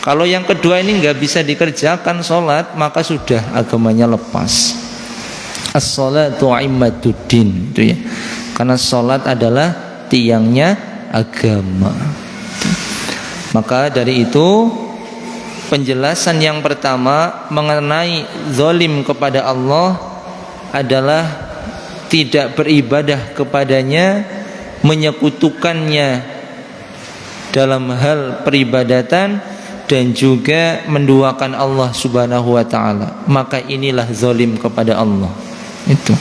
Kalau yang kedua ini nggak bisa dikerjakan sholat, maka sudah agamanya lepas. As-sholatu immaduddin, itu ya. Karena sholat adalah tiangnya agama. Maka dari itu penjelasan yang pertama mengenai zalim kepada Allah adalah tidak beribadah kepadanya, menyekutukannya dalam hal peribadatan, dan juga menduakan Allah subhanahu wa ta'ala. Maka inilah zalim kepada Allah. Itu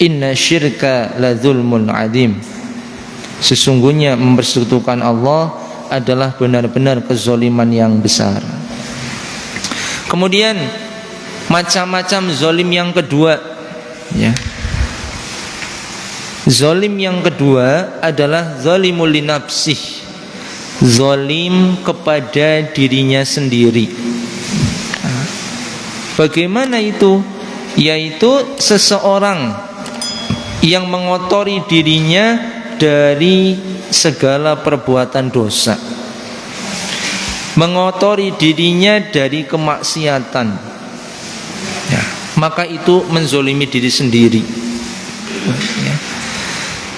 inna syirka la zulmun adim. Sesungguhnya mempersekutukan Allah adalah benar-benar kezaliman yang besar. Kemudian macam-macam zalim yang kedua, ya. Zalim yang kedua adalah zalimul linafsih, zalim kepada dirinya sendiri. Bagaimana itu? Yaitu seseorang yang mengotori dirinya dari segala perbuatan dosa, mengotori dirinya dari kemaksiatan, ya, maka itu menzolimi diri sendiri, ya.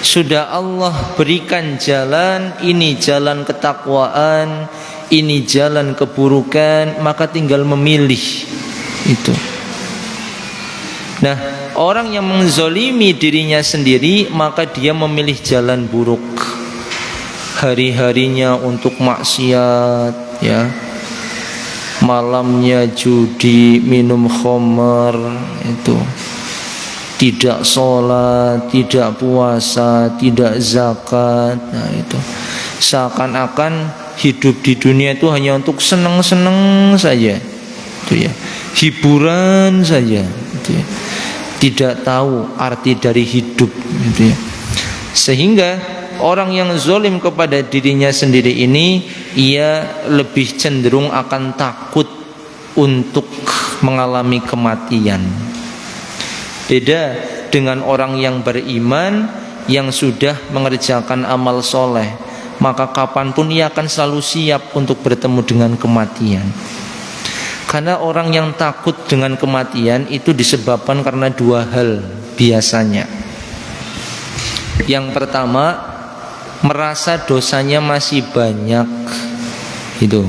Sudah Allah berikan jalan, ini jalan ketakwaan, ini jalan keburukan, maka tinggal memilih itu. Nah, orang yang menzolimi dirinya sendiri, maka dia memilih jalan buruk. Hari-harinya untuk maksiat, ya. Malamnya judi, minum khamar, itu. Tidak sholat, tidak puasa, tidak zakat. Nah, itu seakan-akan hidup di dunia itu hanya untuk senang-senang saja, itu ya, hiburan saja, itu ya. Tidak tahu arti dari hidup, gitu ya. Sehingga orang yang zalim kepada dirinya sendiri ini, ia lebih cenderung akan takut untuk mengalami kematian. Beda dengan orang yang beriman, yang sudah mengerjakan amal soleh, maka kapanpun ia akan selalu siap untuk bertemu dengan kematian. Karena orang yang takut dengan kematian itu disebabkan karena dua hal biasanya. Yang pertama, merasa dosanya masih banyak, itu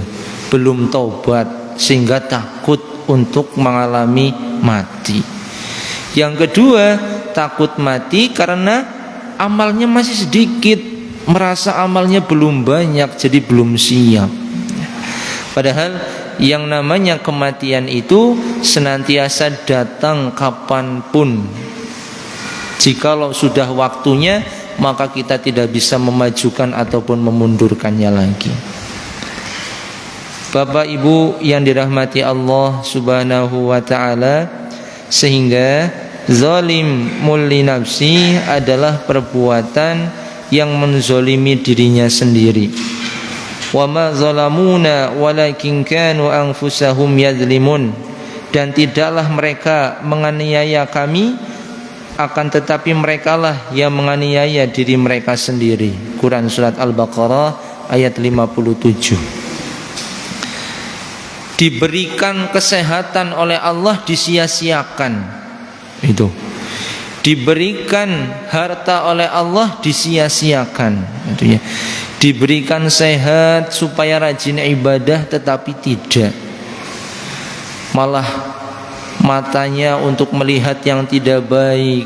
belum taubat, sehingga takut untuk mengalami mati. Yang kedua, takut mati karena amalnya masih sedikit, merasa amalnya belum banyak, jadi belum siap. Padahal yang namanya kematian itu senantiasa datang kapanpun. Jikalau sudah waktunya, maka kita tidak bisa memajukan ataupun memundurkannya lagi. Bapak Ibu yang dirahmati Allah subhanahu wa ta'ala, sehingga zalim li nafsi adalah perbuatan yang menzolimi dirinya sendiri. Wa ma zalamuna walakin kanu anfusahum yadzlimun. Dan tidaklah mereka menganiaya kami, akan tetapi merekalah yang menganiaya diri mereka sendiri. Quran surat Al-Baqarah ayat 57. Diberikan kesehatan oleh Allah disia-siakan, itu. Diberikan harta oleh Allah disia-siakan, itu ya. Diberikan sehat supaya rajin ibadah, tetapi tidak. Malah matanya untuk melihat yang tidak baik,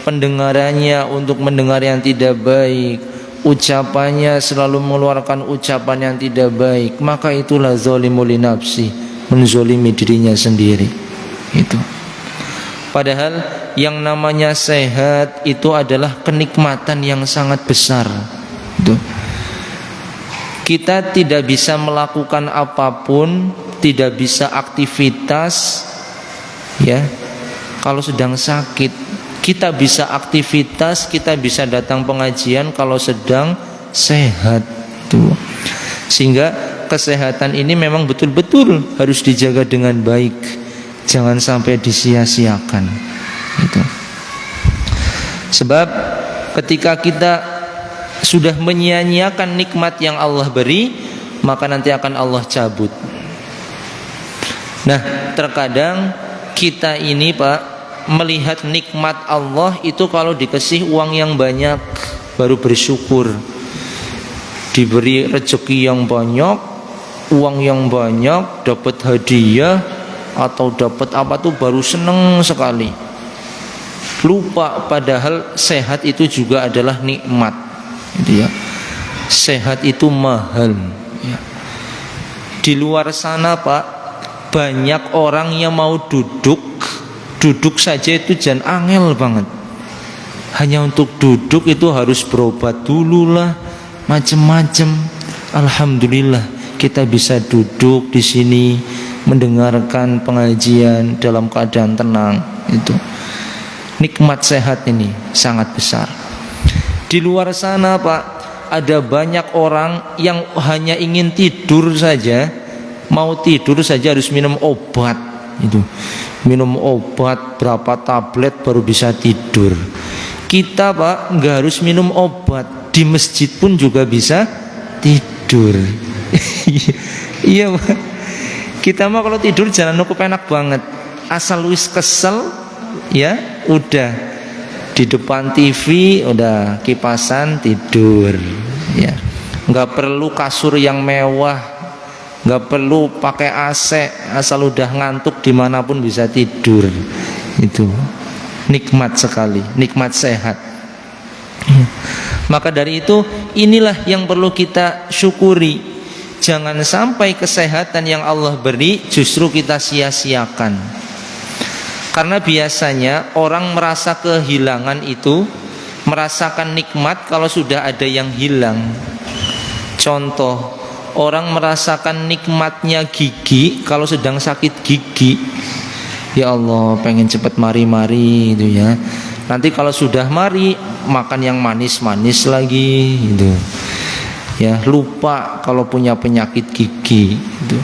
pendengarannya untuk mendengar yang tidak baik, ucapannya selalu mengeluarkan ucapan yang tidak baik. Maka itulah zalimul li nafsi, menzolimi dirinya sendiri, itu. Padahal yang namanya sehat itu adalah kenikmatan yang sangat besar, itu. Kita tidak bisa melakukan apapun, tidak bisa aktivitas, ya, kalau sedang sakit. Kita bisa aktivitas, kita bisa datang pengajian kalau sedang sehat, tuh. Sehingga kesehatan ini memang betul-betul harus dijaga dengan baik, jangan sampai disia-siakan, itu. Sebab ketika kita sudah menyia-nyiakan nikmat yang Allah beri, maka nanti akan Allah cabut. Nah, terkadang kita ini Pak melihat nikmat Allah itu kalau dikasih uang yang banyak baru bersyukur, diberi rezeki yang banyak, uang yang banyak, dapat hadiah atau dapat apa tuh baru seneng sekali. Lupa padahal sehat itu juga adalah nikmat, gitu ya. Sehat itu mahal ya. Di luar sana Pak banyak orang yang mau duduk saja itu jan angel banget. Hanya untuk duduk itu harus berobat dulu lah, macem-macem. Alhamdulillah kita bisa duduk di sini mendengarkan pengajian dalam keadaan tenang. Itu nikmat sehat ini sangat besar. Di luar sana Pak ada banyak orang yang hanya ingin tidur saja, mau tidur saja harus minum obat. Itu minum obat berapa tablet baru bisa tidur. Kita Pak nggak harus minum obat, di masjid pun juga bisa tidur. Iya Pak. Kita mah kalau tidur jangan cukup enak banget. Asal wis kesel ya udah di depan TV udah kipasan tidur ya. Nggak perlu kasur yang mewah, nggak perlu pakai AC, asal udah ngantuk dimanapun bisa tidur. Itu nikmat sekali, nikmat sehat. Maka dari itu inilah yang perlu kita syukuri. Jangan sampai kesehatan yang Allah beri justru kita sia-siakan. Karena biasanya orang merasa kehilangan itu, merasakan nikmat kalau sudah ada yang hilang. Contoh, orang merasakan nikmatnya gigi kalau sedang sakit gigi. Ya Allah, pengen cepat mari-mari itu ya. Nanti kalau sudah mari makan yang manis-manis lagi gitu. Ya, lupa kalau punya penyakit gigi gitu.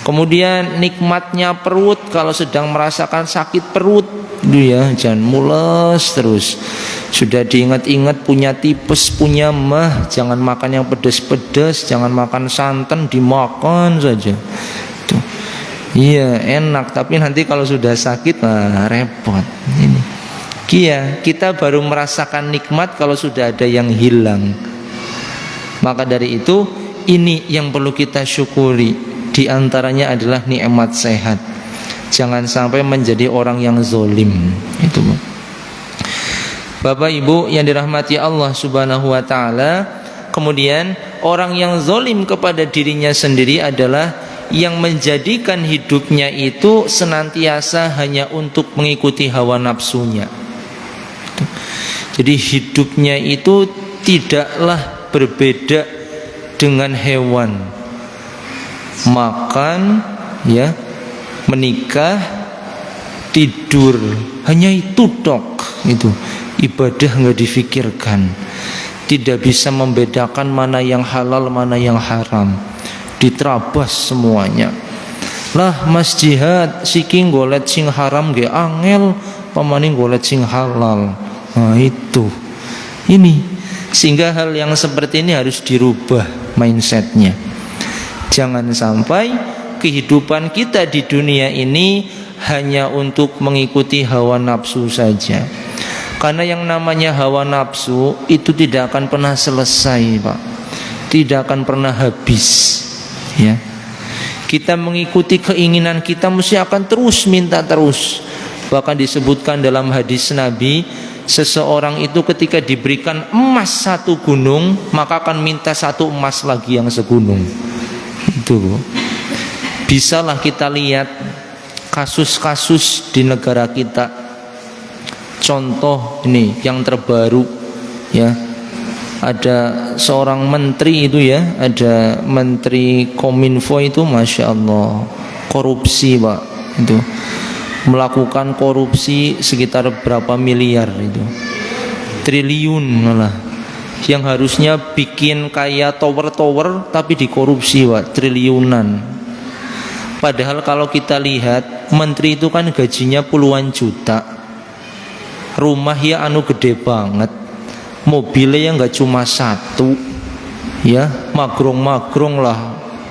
Kemudian nikmatnya perut kalau sedang merasakan sakit perut itu ya, jangan mules terus. Sudah diingat-ingat punya tipes, punya mah, jangan makan yang pedas-pedas, jangan makan santan, dimakan saja. Tuh. Iya, enak, tapi nanti kalau sudah sakit repot. Ini. Kita baru merasakan nikmat kalau sudah ada yang hilang. Maka dari itu ini yang perlu kita syukuri. Di antaranya adalah nikmat sehat. Jangan sampai menjadi orang yang zolim. Itu Bapak Ibu yang dirahmati Allah Subhanahu wa taala. Kemudian orang yang zolim kepada dirinya sendiri adalah yang menjadikan hidupnya itu senantiasa hanya untuk mengikuti hawa nafsunya. Jadi hidupnya itu tidaklah berbeda dengan hewan. Makan, ya, menikah, tidur, hanya itu tok. Itu ibadah nggak difikirkan. Tidak bisa membedakan mana yang halal, mana yang haram. Diterabas semuanya. Lah mas jihad siking golet sing haram ge angel, pamaning golet sing halal. Nah itu. Ini sehingga hal yang seperti ini harus dirubah mindsetnya. Jangan sampai kehidupan kita di dunia ini hanya untuk mengikuti hawa nafsu saja. Karena yang namanya hawa nafsu itu tidak akan pernah selesai, Pak. Tidak akan pernah habis. Ya, kita mengikuti keinginan kita mesti akan terus minta terus. Bahkan disebutkan dalam hadis Nabi, seseorang itu ketika diberikan emas satu gunung maka akan minta satu emas lagi yang segunung. Itu bisalah kita lihat kasus-kasus di negara kita. Contoh ini yang terbaru ya, ada seorang menteri itu ya, ada menteri Kominfo itu, masya Allah, korupsi Pak, itu melakukan korupsi sekitar berapa miliar itu, triliun malah, yang harusnya bikin kayak tower-tower tapi dikorupsi Pak, triliunan. Padahal kalau kita lihat menteri itu kan gajinya puluhan juta, rumah ya anu gede banget, mobilnya yang nggak cuma satu, ya magrong-magrong lah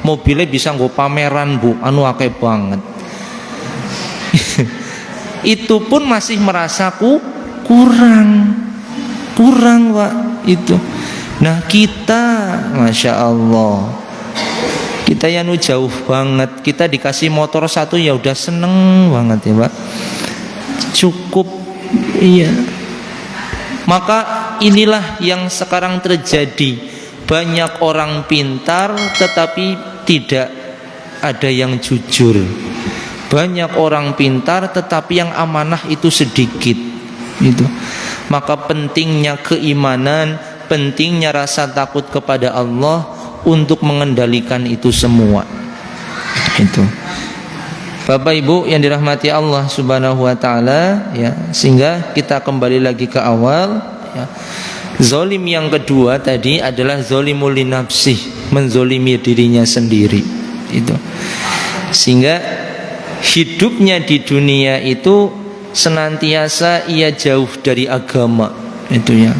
mobilnya bisa nggo pameran Bu, anu akeh banget. Itu pun masih merasaku kurang Pak itu. Nah kita, Masya Allah, kita yang jauh banget. Kita dikasih motor satu ya udah seneng banget ya Pak, cukup. Iya. Maka inilah yang sekarang terjadi. Banyak orang pintar tetapi tidak ada yang jujur. Banyak orang pintar tetapi yang amanah itu sedikit. Itu. Maka pentingnya keimanan, pentingnya rasa takut kepada Allah untuk mengendalikan itu semua. Itu. Bapak Ibu yang dirahmati Allah Subhanahu wa taala, ya, sehingga kita kembali lagi ke awal, ya. Zolim yang kedua tadi adalah zolimul linafsih, menzolimi dirinya sendiri. Itu. Sehingga hidupnya di dunia itu senantiasa ia jauh dari agama, itu ya.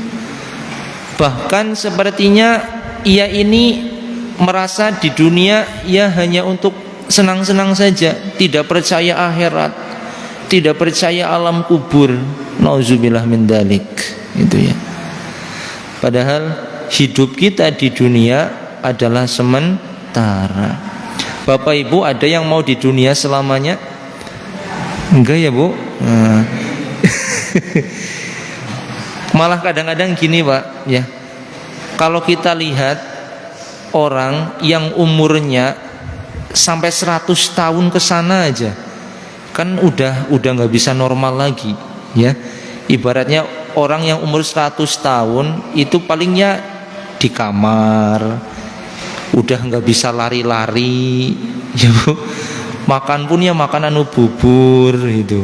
Bahkan sepertinya ia ini merasa di dunia ia hanya untuk senang-senang saja, tidak percaya akhirat, tidak percaya alam kubur. Nauzubillah min dzalik, itu ya. Padahal hidup kita di dunia adalah sementara. Bapak Ibu, ada yang mau di dunia selamanya? Enggak ya Bu? Nah. Malah kadang-kadang gini Pak, ya. Kalau kita lihat orang yang umurnya sampai 100 tahun ke sana aja, kan udah nggak bisa normal lagi, ya. Ibaratnya orang yang umur 100 tahun itu palingnya di kamar, udah nggak bisa lari-lari, ya Bu. Makan pun ya makan anu bubur itu.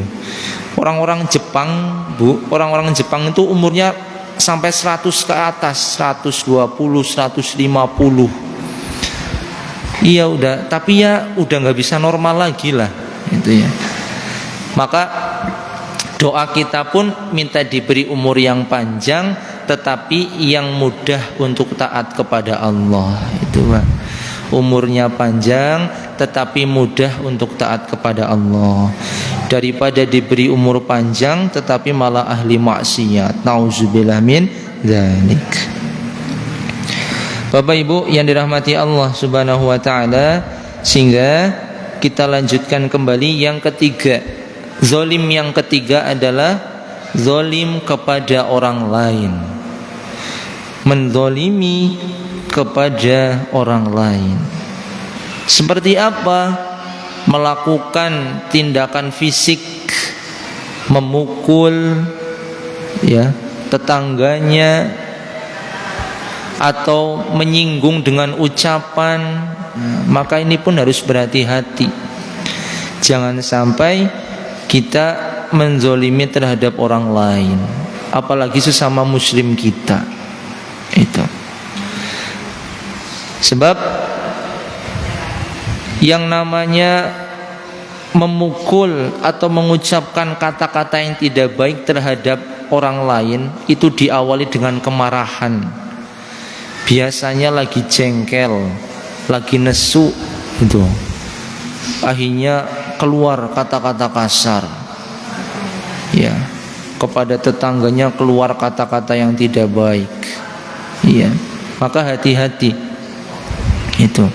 Orang-orang Jepang Bu, orang-orang Jepang itu umurnya sampai 100 ke atas, 120, 150. Iya udah, tapi ya udah nggak bisa normal lagi lah, itu ya. Maka doa kita pun minta diberi umur yang panjang, tetapi yang mudah untuk taat kepada Allah, itu Pak. Umurnya panjang tetapi mudah untuk taat kepada Allah, daripada diberi umur panjang tetapi malah ahli maksiat. Nauzubillah min dzalik. Bapak Ibu yang dirahmati Allah Subhanahu wa taala, sehingga kita lanjutkan kembali yang ketiga. Zalim yang ketiga adalah zalim kepada orang lain. Menzalimi kepada orang lain. Seperti apa? Melakukan tindakan fisik, memukul ya tetangganya, atau menyinggung dengan ucapan. Maka ini pun harus berhati-hati. Jangan sampai kita menzolimi terhadap orang lain, apalagi sesama muslim kita. Itu. Sebab yang namanya memukul atau mengucapkan kata-kata yang tidak baik terhadap orang lain itu diawali dengan kemarahan. Biasanya lagi jengkel, lagi nesu, itu. Akhirnya keluar kata-kata kasar. Ya, kepada tetangganya keluar kata-kata yang tidak baik. Iya. Maka hati-hati. Itu.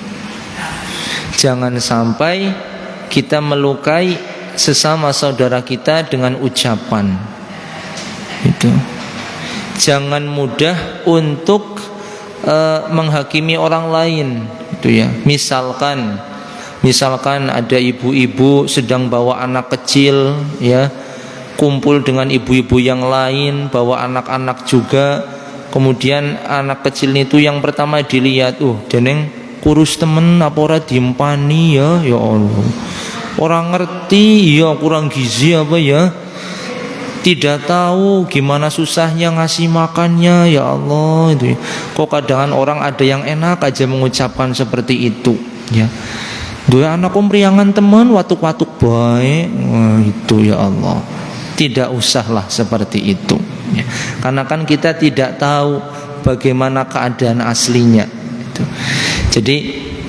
Jangan sampai kita melukai sesama saudara kita dengan ucapan. Itu. Jangan mudah untuk menghakimi orang lain, itu ya. Misalkan ada ibu-ibu sedang bawa anak kecil, ya, kumpul dengan ibu-ibu yang lain, bawa anak-anak juga. Kemudian anak kecil itu yang pertama dilihat, deneng kurus temen apa ora diempani ya Allah. Orang ngerti ya kurang gizi apa ya. Tidak tahu gimana susahnya ngasih makannya, ya Allah itu. Kok kadang orang ada yang enak aja mengucapkan seperti itu, ya. Dua anak priangan teman watuk-watuk baik, itu ya Allah. Tidak usahlah seperti itu, ya. Karena kan kita tidak tahu bagaimana keadaan aslinya. Itu. Jadi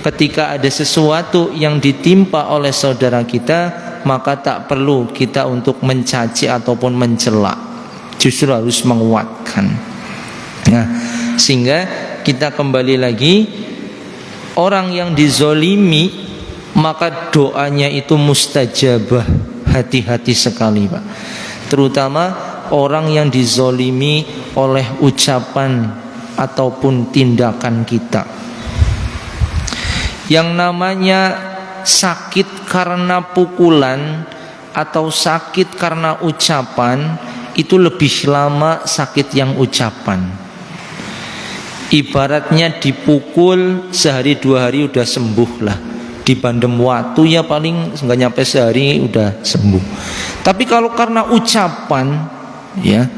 ketika ada sesuatu yang ditimpa oleh saudara kita, maka tak perlu kita untuk mencaci ataupun mencela, justru harus menguatkan. Nah, sehingga kita kembali lagi, orang yang dizolimi maka doanya itu mustajabah. Hati-hati sekali, Pak. Terutama orang yang dizolimi oleh ucapan ataupun tindakan kita. Yang namanya sakit karena pukulan atau sakit karena ucapan, itu lebih lama sakit yang ucapan. Ibaratnya dipukul sehari 2 hari udah sembuh lah, dibandem waktu ya paling nggak nyampe sehari udah sembuh. Tapi kalau karena ucapan, ya,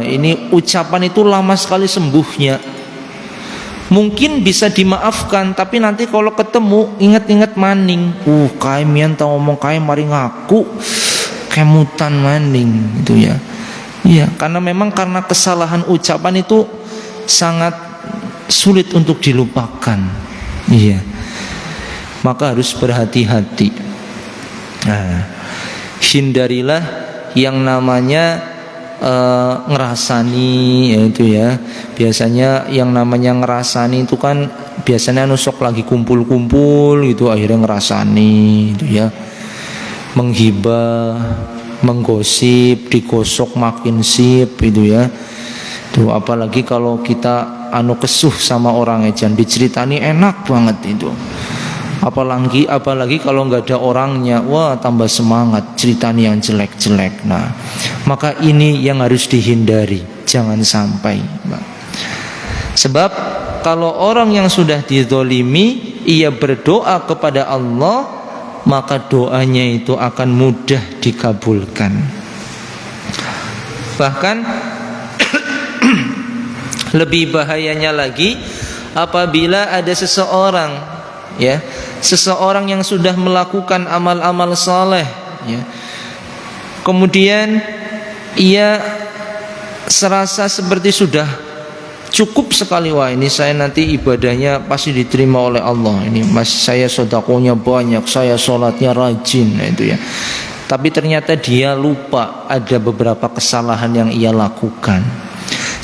ini ucapan itu lama sekali sembuhnya. Mungkin bisa dimaafkan, tapi nanti kalau ketemu ingat-ingat maning. Kae mian tau ngomong kae mari ngaku kemutan maning itu ya. Iya, karena memang karena kesalahan ucapan itu sangat sulit untuk dilupakan. Iya. Maka harus berhati-hati. Nah, hindarilah yang namanya ngerasani, yaitu ya. Biasanya yang namanya ngerasani itu kan biasanya nusuk lagi kumpul-kumpul gitu, akhirnya ngerasani itu ya. Menghibah, menggosip, digosok makin sip itu ya. Tuh, apalagi kalau kita kesuh sama orang ejan, diceritani enak banget itu. Apalagi kalau nggak ada orangnya, wah tambah semangat ceritanya yang jelek-jelek. Nah, maka ini yang harus dihindari, jangan sampai, Mbak. Sebab kalau orang yang sudah dizolimi, ia berdoa kepada Allah, maka doanya itu akan mudah dikabulkan. Bahkan lebih bahayanya lagi apabila ada seseorang yang sudah melakukan amal-amal saleh, ya, kemudian ia serasa seperti sudah cukup sekali, wah ini saya nanti ibadahnya pasti diterima oleh Allah, ini saya sedekahnya banyak, saya sholatnya rajin, nah itu ya. Tapi ternyata dia lupa ada beberapa kesalahan yang ia lakukan,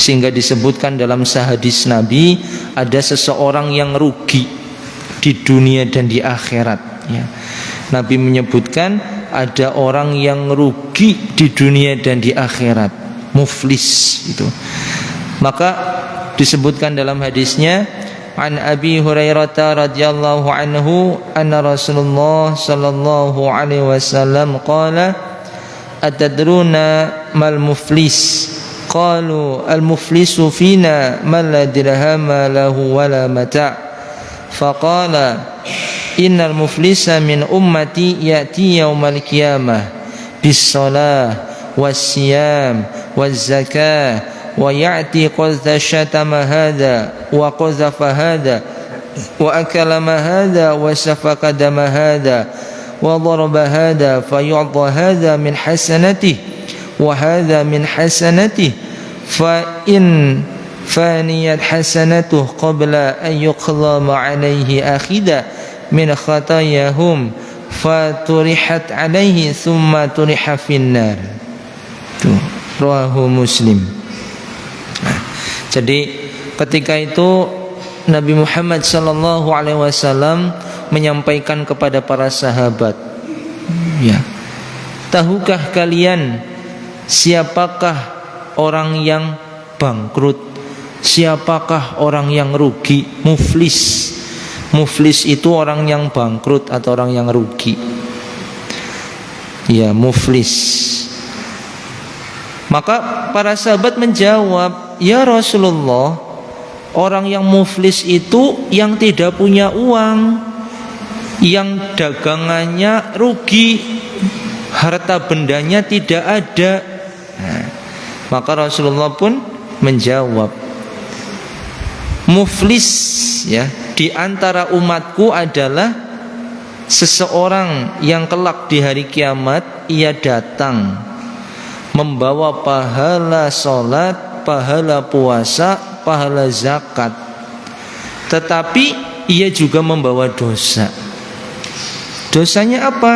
sehingga disebutkan dalam sahadis Nabi, ada seseorang yang rugi di dunia dan di akhirat, ya. Nabi menyebutkan ada orang yang rugi di dunia dan di akhirat, muflis itu. Maka disebutkan dalam hadisnya, an Abi Hurairah radhiyallahu anhu anna Rasulullah sallallahu alaihi wasallam qala atadruna mal muflis, qalu al muflisu fina man la dirhama lahu wala mata', faqala innal muflisa min ummati ya'ti yaumal qiyamah bis shalah was siyam waz zakah wa ya'ti qadha syatama hadha wa qazafa hadha wa akalama hadha wa safaka dama hadha wa daraba hadha fayu'ta hadha min hasanatihi wa hadha min hasanatihi fa in faniyat hasanatuhu qabla an yuqdama alayhi akhida min khatayahum faturihat alayhi thumma turiha finnar. Tuh, rawahu Muslim. Jadi ketika itu Nabi Muhammad sallallahu alaihi wasallam menyampaikan kepada para sahabat, ya, tahukah kalian siapakah orang yang bangkrut, siapakah orang yang rugi? Muflis. Muflis itu orang yang bangkrut atau orang yang rugi. Ya, muflis. Maka para sahabat menjawab, ya Rasulullah, orang yang muflis itu yang tidak punya uang, yang dagangannya rugi, harta bendanya tidak ada. Nah, maka Rasulullah pun menjawab, muflis, ya, di antara umatku adalah seseorang yang kelak di hari kiamat ia datang membawa pahala sholat, pahala puasa, pahala zakat, tetapi ia juga membawa dosa. Dosanya apa?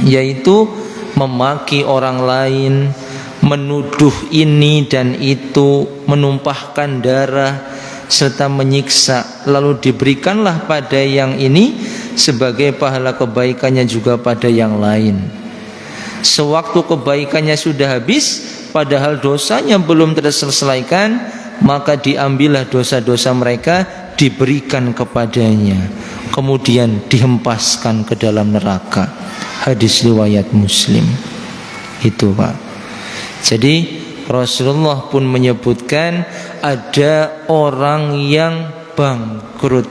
Yaitu memaki orang lain, menuduh ini dan itu, menumpahkan darah, serta menyiksa. Lalu diberikanlah pada yang ini sebagai pahala kebaikannya juga pada yang lain. Sewaktu kebaikannya sudah habis, padahal dosanya belum terselesaikan, maka diambillah dosa-dosa mereka, diberikan kepadanya, kemudian dihempaskan ke dalam neraka. Hadis riwayat Muslim. Itu Pak. Jadi Rasulullah pun menyebutkan ada orang yang bangkrut,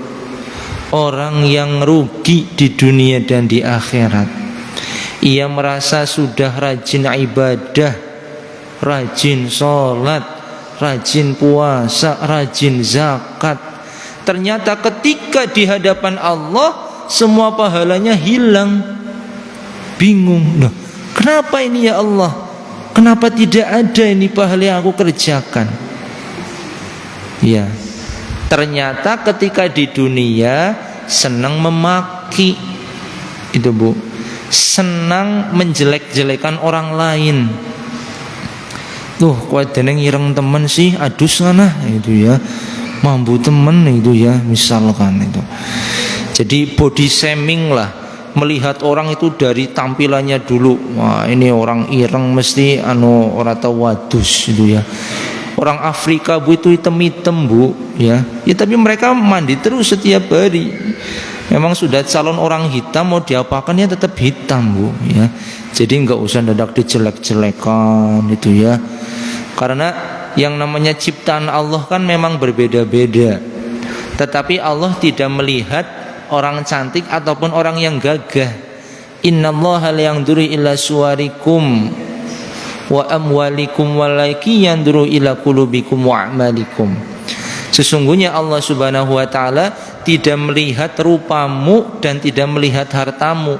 orang yang rugi di dunia dan di akhirat. Ia merasa sudah rajin ibadah, rajin sholat, rajin puasa, rajin zakat. Ternyata ketika di hadapan Allah semua pahalanya hilang. Bingung, loh, kenapa ini ya Allah? Kenapa tidak ada ini pahala yang aku kerjakan? Ya, ternyata ketika di dunia senang memaki, itu Bu, senang menjelek-jelekan orang lain. Tuh, kuat deneng ireng temen sih, adus sana itu ya, mampu temen itu ya, misalkan itu. Jadi body shaming lah, melihat orang itu dari tampilannya dulu. Wah, ini orang ireng mesti orang tahu wadus itu ya. Orang Afrika Bu itu hitam-hitam Bu ya. Ya tapi mereka mandi terus setiap hari. Memang sudah calon orang hitam, mau diapakan ya tetap hitam Bu ya. Jadi enggak usah dadak dijelek-jelekan itu ya. Karena yang namanya ciptaan Allah kan memang berbeda-beda. Tetapi Allah tidak melihat orang cantik ataupun orang yang gagah. Innallaha la yanzuru ila suwarikum wa amwalikum walakin yanzuru ila qulubikum wa a'malikum. Sesungguhnya Allah Subhanahu wa taala tidak melihat rupamu dan tidak melihat hartamu.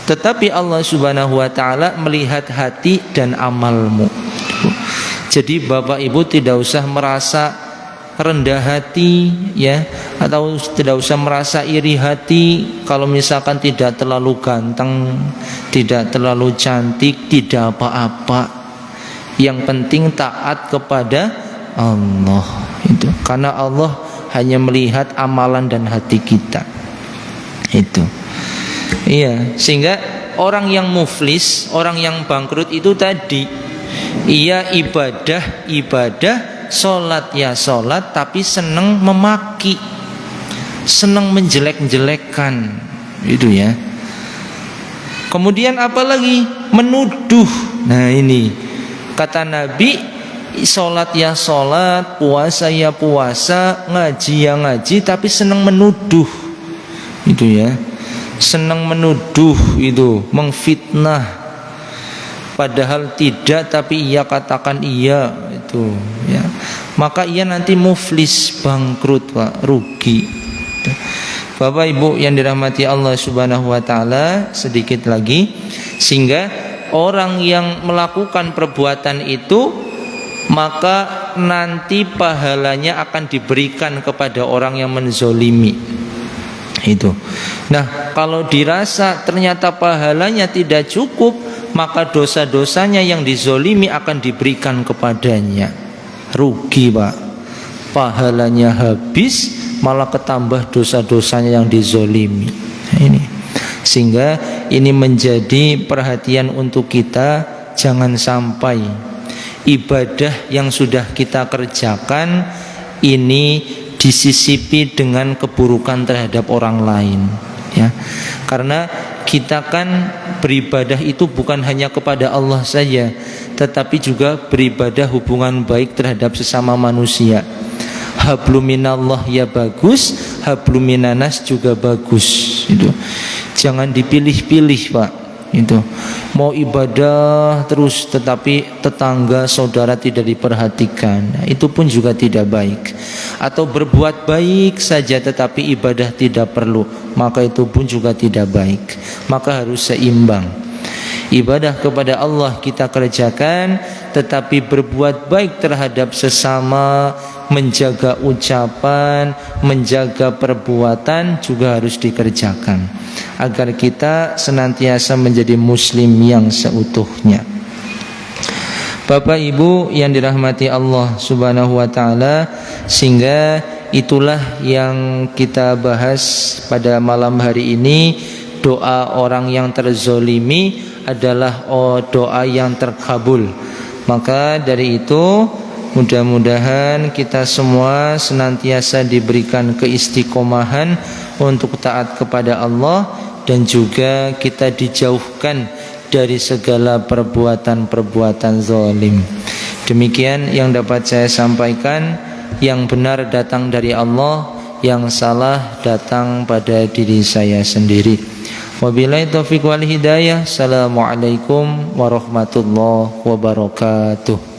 Tetapi Allah Subhanahu wa taala melihat hati dan amalmu. Jadi Bapak Ibu tidak usah merasa rendah hati ya, atau tidak usah merasa iri hati kalau misalkan tidak terlalu ganteng, tidak terlalu cantik, tidak apa-apa. Yang penting taat kepada Allah itu, karena Allah hanya melihat amalan dan hati kita itu. Iya, sehingga orang yang muflis, orang yang bangkrut itu tadi, ia ibadah, sholat ya sholat, tapi senang memaki, senang menjelek-jelekkan itu ya. Kemudian apalagi menuduh. Nah ini kata Nabi, sholat ya sholat, puasa ya puasa, ngaji ya ngaji, tapi senang menuduh itu ya. Senang menuduh itu, mengfitnah, padahal tidak tapi ia katakan iya itu ya. Maka ia nanti muflis, bangkrut Pak, rugi. Bapak Ibu yang dirahmati Allah Subhanahu wa taala, sedikit lagi, sehingga orang yang melakukan perbuatan itu maka nanti pahalanya akan diberikan kepada orang yang menzolimi itu. Nah, kalau dirasa ternyata pahalanya tidak cukup, maka dosa-dosanya yang dizolimi akan diberikan kepadanya. Rugi Pak, pahalanya habis, malah ketambah dosa-dosanya yang dizolimi. Nah, ini sehingga ini menjadi perhatian untuk kita, jangan sampai ibadah yang sudah kita kerjakan ini disisipi dengan keburukan terhadap orang lain ya. Karena kita kan beribadah itu bukan hanya kepada Allah saja, tetapi juga beribadah hubungan baik terhadap sesama manusia. Habluminallah ya bagus, habluminanas juga bagus itu. Jangan dipilih-pilih Pak itu. Mau ibadah terus tetapi tetangga saudara tidak diperhatikan, nah, itu pun juga tidak baik. Atau berbuat baik saja tetapi ibadah tidak perlu, maka itu pun juga tidak baik. Maka harus seimbang. Ibadah kepada Allah kita kerjakan, tetapi berbuat baik terhadap sesama, menjaga ucapan, menjaga perbuatan juga harus dikerjakan, agar kita senantiasa menjadi muslim yang seutuhnya. Bapak Ibu yang dirahmati Allah Subhanahu wa taala, sehingga itulah yang kita bahas pada malam hari ini. Doa orang yang terzolimi adalah doa yang terkabul. Maka dari itu, mudah-mudahan kita semua senantiasa diberikan keistiqomahan untuk taat kepada Allah, dan juga kita dijauhkan dari segala perbuatan-perbuatan zalim. Demikian yang dapat saya sampaikan. Yang benar datang dari Allah, yang salah datang pada diri saya sendiri. Wabillahi taufiq wal hidayah. Assalamualaikum warahmatullahi wabarakatuh.